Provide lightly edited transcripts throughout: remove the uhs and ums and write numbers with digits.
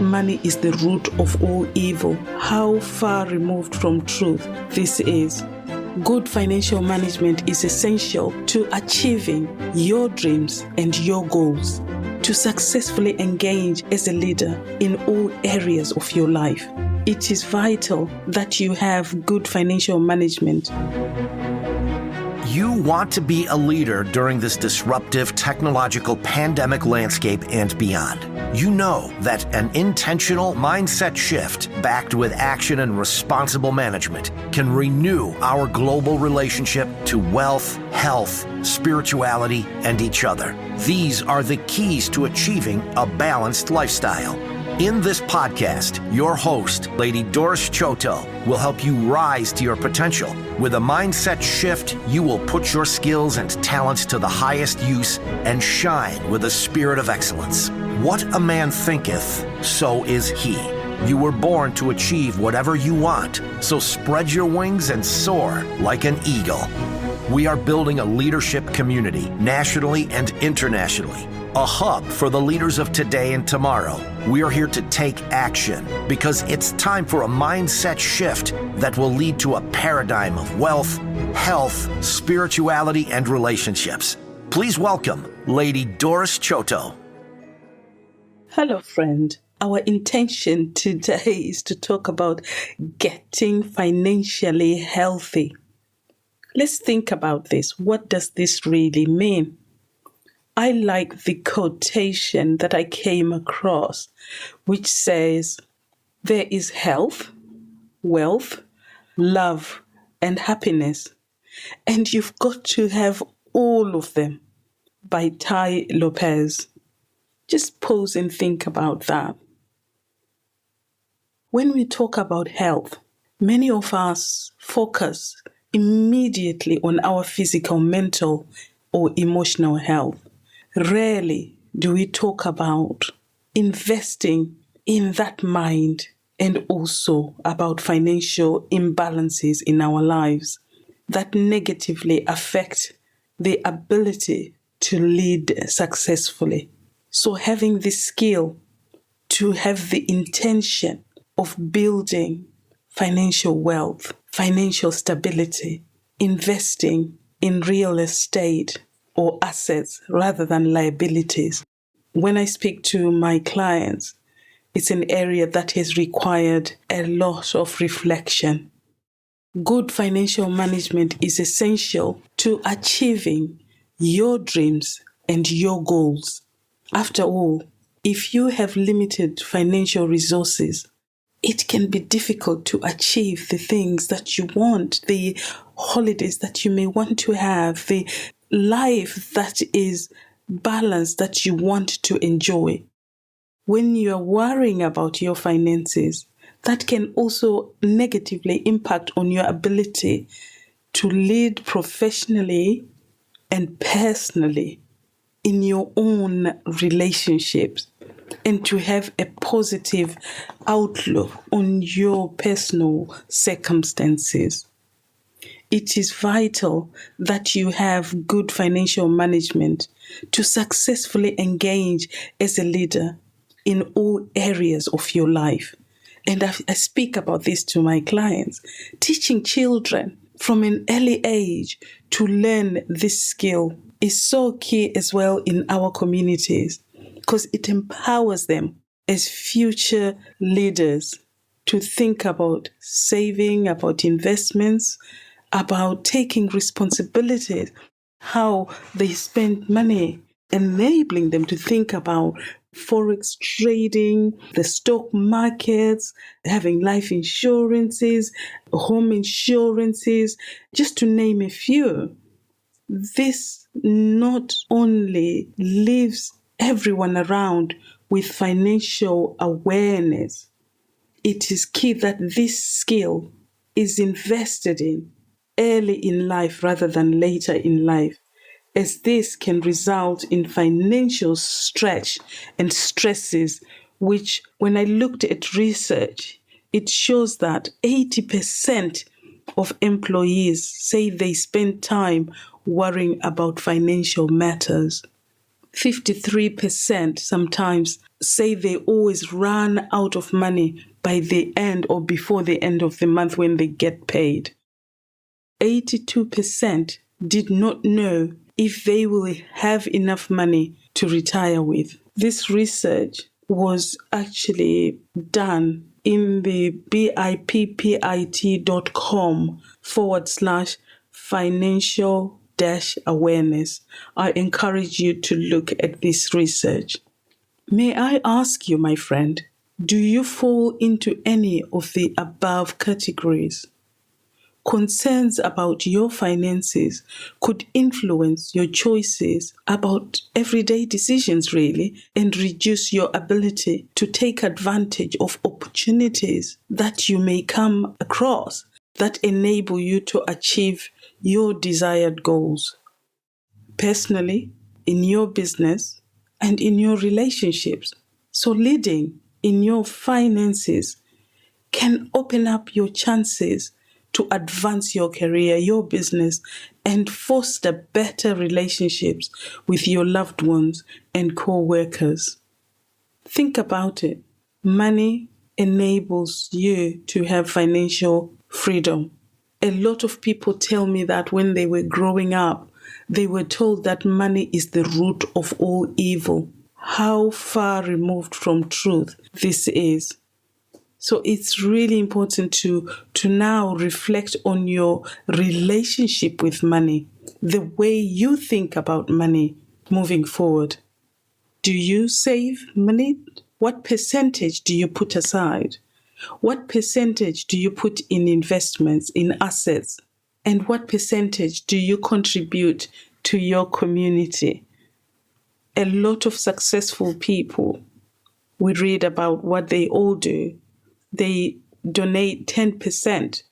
money is the root of all evil. How far removed from truth this is. Good financial management is essential to achieving your dreams and your goals, to successfully engage as a leader in all areas of your life. It is vital that you have good financial management. You want to be a leader during this disruptive technological pandemic landscape and beyond. You know that an intentional mindset shift backed with action and responsible management can renew our global relationship to wealth, health, spirituality, and each other. These are the keys to achieving a balanced lifestyle. In this podcast, your host, Lady Doris Choto, will help you rise to your potential. With a mindset shift, you will put your skills and talents to the highest use and shine with a spirit of excellence. What a man thinketh, so is he. You were born to achieve whatever you want, so spread your wings and soar like an eagle. We are building a leadership community, nationally and internationally. A hub for the leaders of today and tomorrow. We are here to take action because it's time for a mindset shift that will lead to a paradigm of wealth, health, spirituality, and relationships. Please welcome Lady Doris Choto. Hello, friend. Our intention today is to talk about getting financially healthy. Let's think about this. What does this really mean? I like the quotation that I came across, which says, there is health, wealth, love, and happiness, and you've got to have all of them, by Tai Lopez. Just pause and think about that. When we talk about health, many of us focus immediately on our physical, mental, or emotional health. Rarely do we talk about investing in that mind and also about financial imbalances in our lives that negatively affect the ability to lead successfully. So having the skill to have the intention of building financial wealth, financial stability, investing in real estate or assets rather than liabilities. When I speak to my clients, it's an area that has required a lot of reflection. Good financial management is essential to achieving your dreams and your goals. After all, if you have limited financial resources, it can be difficult to achieve the things that you want, the holidays that you may want to have, the life that is balanced that you want to enjoy. When you are worrying about your finances, that can also negatively impact on your ability to lead professionally and personally in your own relationships and to have a positive outlook on your personal circumstances. It is vital that you have good financial management to successfully engage as a leader in all areas of your life. And I speak about this to my clients, teaching children from an early age to learn this skill is so key as well in our communities because it empowers them as future leaders to think about saving, about investments, about taking responsibilities, how they spend money, enabling them to think about forex trading, the stock markets, having life insurances, home insurances, just to name a few. This not only leaves everyone around with financial awareness, it is key that this skill is invested in early in life rather than later in life, as this can result in financial stretch and stresses, which when I looked at research, it shows that 80% of employees say they spend time worrying about financial matters. 53% sometimes say they always run out of money by the end or before the end of the month when they get paid. 82% did not know if they will have enough money to retire with. This research was actually done in the bippit.com/financial-awareness. I encourage you to look at this research. May I ask you, my friend, do you fall into any of the above categories? Concerns about your finances could influence your choices about everyday decisions, really, and reduce your ability to take advantage of opportunities that you may come across that enable you to achieve your desired goals. Personally, in your business, and in your relationships. So leading in your finances can open up your chances to advance your career, your business, and foster better relationships with your loved ones and co-workers. Think about it. Money enables you to have financial freedom. A lot of people tell me that when they were growing up, they were told that money is the root of all evil. How far removed from truth this is. So it's really important to now reflect on your relationship with money, the way you think about money moving forward. Do you save money? What percentage do you put aside? What percentage do you put in investments, in assets? And what percentage do you contribute to your community? A lot of successful people, we read about what they all do. They donate 10%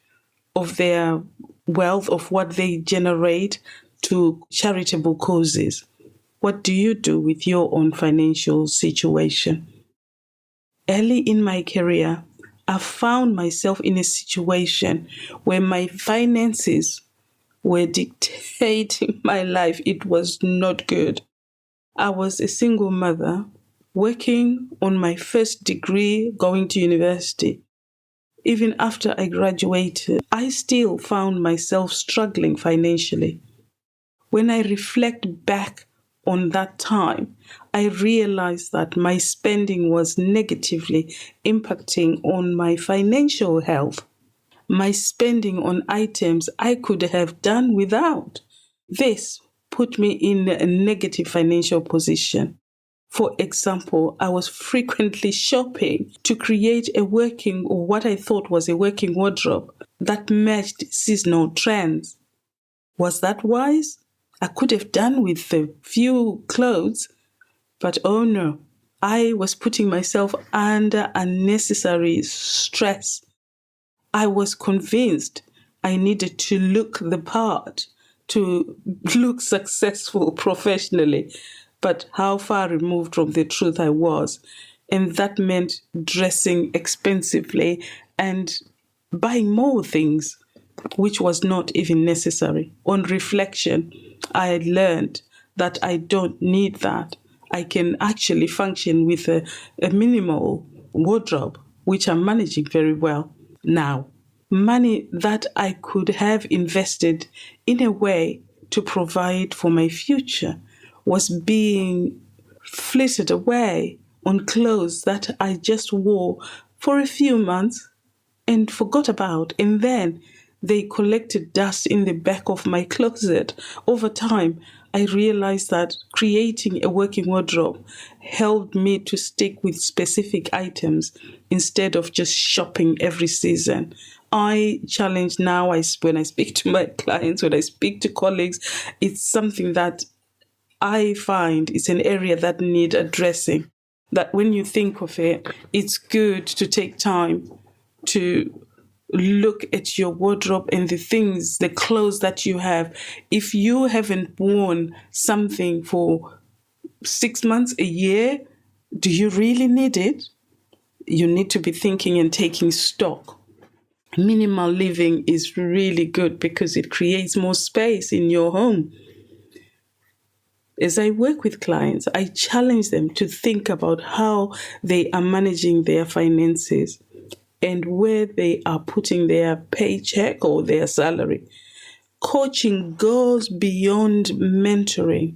of their wealth, of what they generate, to charitable causes. What do you do with your own financial situation? Early in my career, I found myself in a situation where my finances were dictating my life. It was not good. I was a single mother, working on my first degree, going to university. Even after I graduated, I still found myself struggling financially. When I reflect back on that time, I realized that my spending was negatively impacting on my financial health. My spending on items I could have done without. This put me in a negative financial position. For example, I was frequently shopping to create a working, or what I thought was a working wardrobe that matched seasonal trends. Was that wise? I could have done with a few clothes, but oh no, I was putting myself under unnecessary stress. I was convinced I needed to look the part, to look successful professionally, but how far removed from the truth I was. And that meant dressing expensively and buying more things, which was not even necessary. On reflection, I learned that I don't need that. I can actually function with a minimal wardrobe, which I'm managing very well now. Money that I could have invested in a way to provide for my future was being flitted away on clothes that I just wore for a few months and forgot about, and then they collected dust in the back of my closet. Over time, I realized that creating a working wardrobe helped me to stick with specific items instead of just shopping every season. I challenge now, when I speak to my clients, when I speak to colleagues, it's something that I find is an area that needs addressing. That when you think of it, it's good to take time to look at your wardrobe and the clothes that you have. If you haven't worn something for 6 months, a year, do you really need it? You need to be thinking and taking stock. Minimal living is really good because it creates more space in your home. As I work with clients, I challenge them to think about how they are managing their finances and where they are putting their paycheck or their salary. Coaching goes beyond mentoring.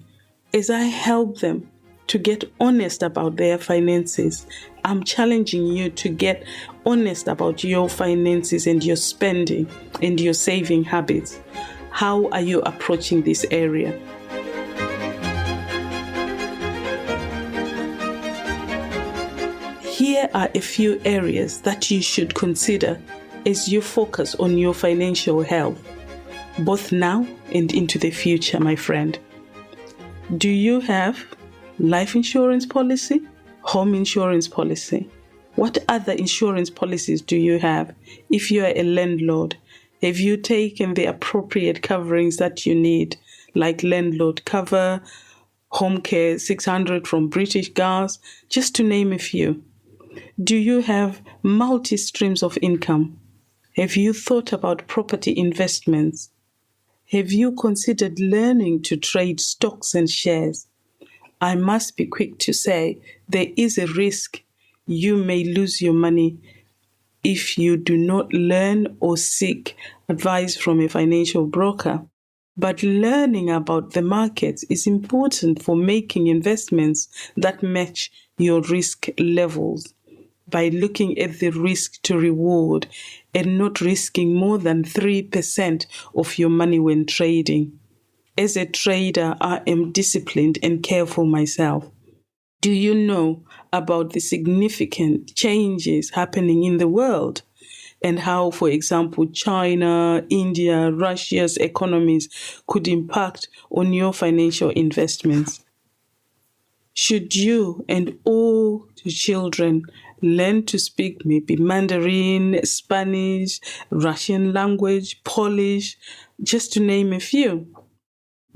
As I help them to get honest about their finances, I'm challenging you to get honest about your finances and your spending and your saving habits. How are you approaching this area? Here are a few areas that you should consider as you focus on your financial health, both now and into the future, my friend. Do you have life insurance policy? Home insurance policy? What other insurance policies do you have? If you are a landlord, have you taken the appropriate coverings that you need, like landlord cover, home care 600 from British Gas, just to name a few? Do you have multi-streams of income? Have you thought about property investments? Have you considered learning to trade stocks and shares? I must be quick to say there is a risk you may lose your money if you do not learn or seek advice from a financial broker. But learning about the markets is important for making investments that match your risk levels, by looking at the risk to reward and not risking more than 3% of your money when trading. As a trader, I am disciplined and careful myself. Do you know about the significant changes happening in the world and how, for example, China, India, Russia's economies could impact on your financial investments? Should you and all your children learn to speak maybe Mandarin, Spanish, Russian language, Polish, just to name a few?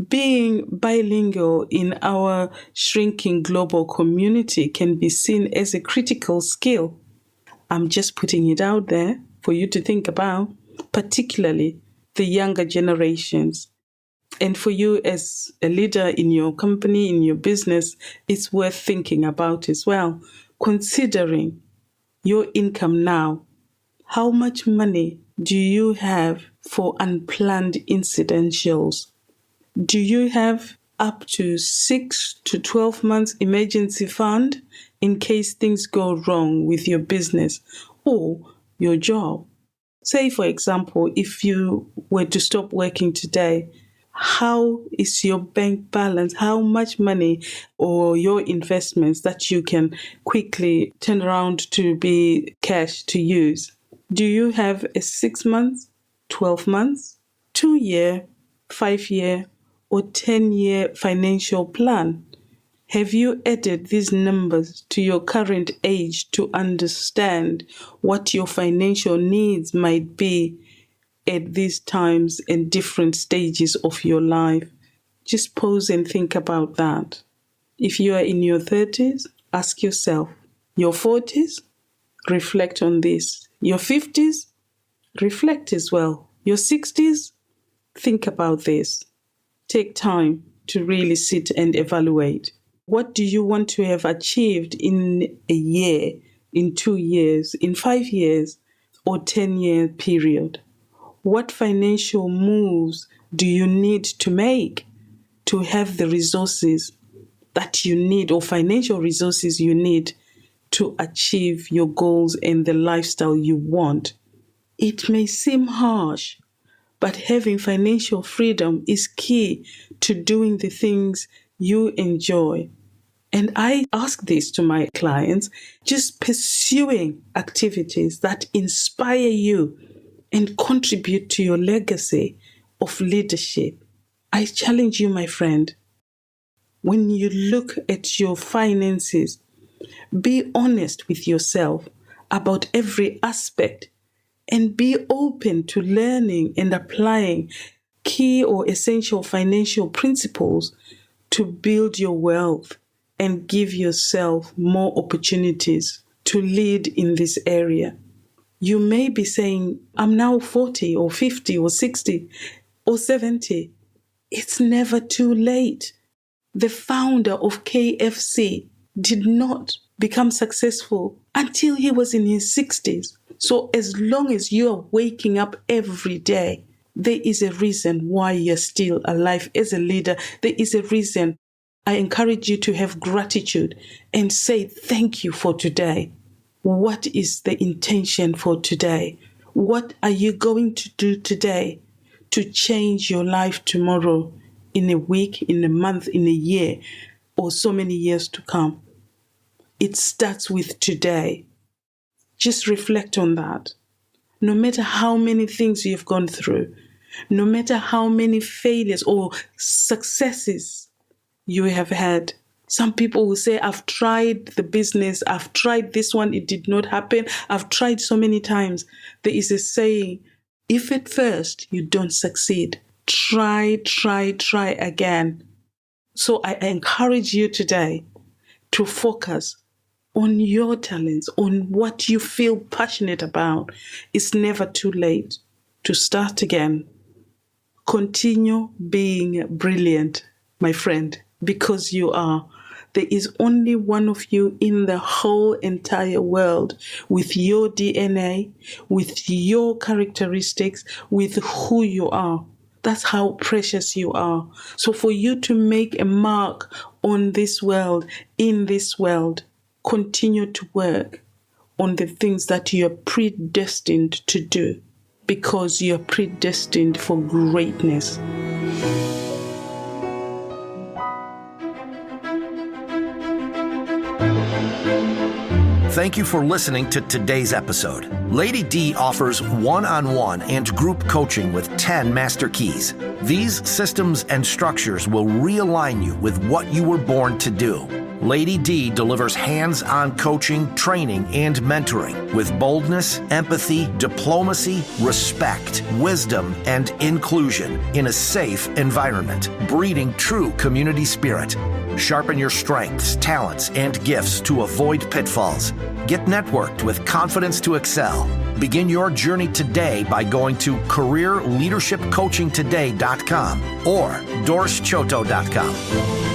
Being bilingual in our shrinking global community can be seen as a critical skill. I'm just putting it out there for you to think about, particularly the younger generations. And for you as a leader in your company, in your business, it's worth thinking about as well. Considering your income now, how much money do you have for unplanned incidentals? Do you have up to 6 to 12 months emergency fund in case things go wrong with your business or your job? Say, for example, if you were to stop working today, how is your bank balance? How much money or your investments that you can quickly turn around to be cash to use? Do you have a 6 months, 12 months, 2-year, 5-year, or 10-year financial plan? Have you added these numbers to your current age to understand what your financial needs might be at these times and different stages of your life? Just pause and think about that. If you are in your 30s, ask yourself. Your 40s, reflect on this. Your 50s, reflect as well. Your 60s, think about this. Take time to really sit and evaluate. What do you want to have achieved in a year, in 2 years, in 5 years, or 10-year period? What financial moves do you need to make to have the resources that you need, or financial resources you need, to achieve your goals and the lifestyle you want? It may seem harsh, but having financial freedom is key to doing the things you enjoy. And I ask this to my clients, just pursuing activities that inspire you and contribute to your legacy of leadership. I challenge you, my friend, when you look at your finances, be honest with yourself about every aspect and be open to learning and applying key or essential financial principles to build your wealth and give yourself more opportunities to lead in this area. You may be saying, I'm now 40 or 50 or 60 or 70. It's never too late. The founder of KFC did not become successful until he was in his 60s. So as long as you are waking up every day, there is a reason why you're still alive as a leader. There is a reason. I encourage you to have gratitude and say thank you for today. What is the intention for today? What are you going to do today to change your life tomorrow, in a week, in a month, in a year, or so many years to come? It starts with today. Just reflect on that. No matter how many things you've gone through, no matter how many failures or successes you have had. Some people will say, I've tried the business, I've tried this one, it did not happen. I've tried so many times. There is a saying, if at first you don't succeed, try again. So I encourage you today to focus on your talents, on what you feel passionate about. It's never too late to start again. Continue being brilliant, my friend, because you are. There is only one of you in the whole entire world with your DNA, with your characteristics, with who you are. That's how precious you are. So for you to make a mark on this world, in this world, continue to work on the things that you are predestined to do, because you are predestined for greatness. Thank you for listening to today's episode. Lady D offers one-on-one and group coaching with 10 master keys. These systems and structures will realign you with what you were born to do. Lady D delivers hands-on coaching, training, and mentoring with boldness, empathy, diplomacy, respect, wisdom, and inclusion in a safe environment, breeding true community spirit. Sharpen your strengths, talents, and gifts to avoid pitfalls. Get networked with confidence to excel. Begin your journey today by going to careerleadershipcoachingtoday.com or dorschoto.com.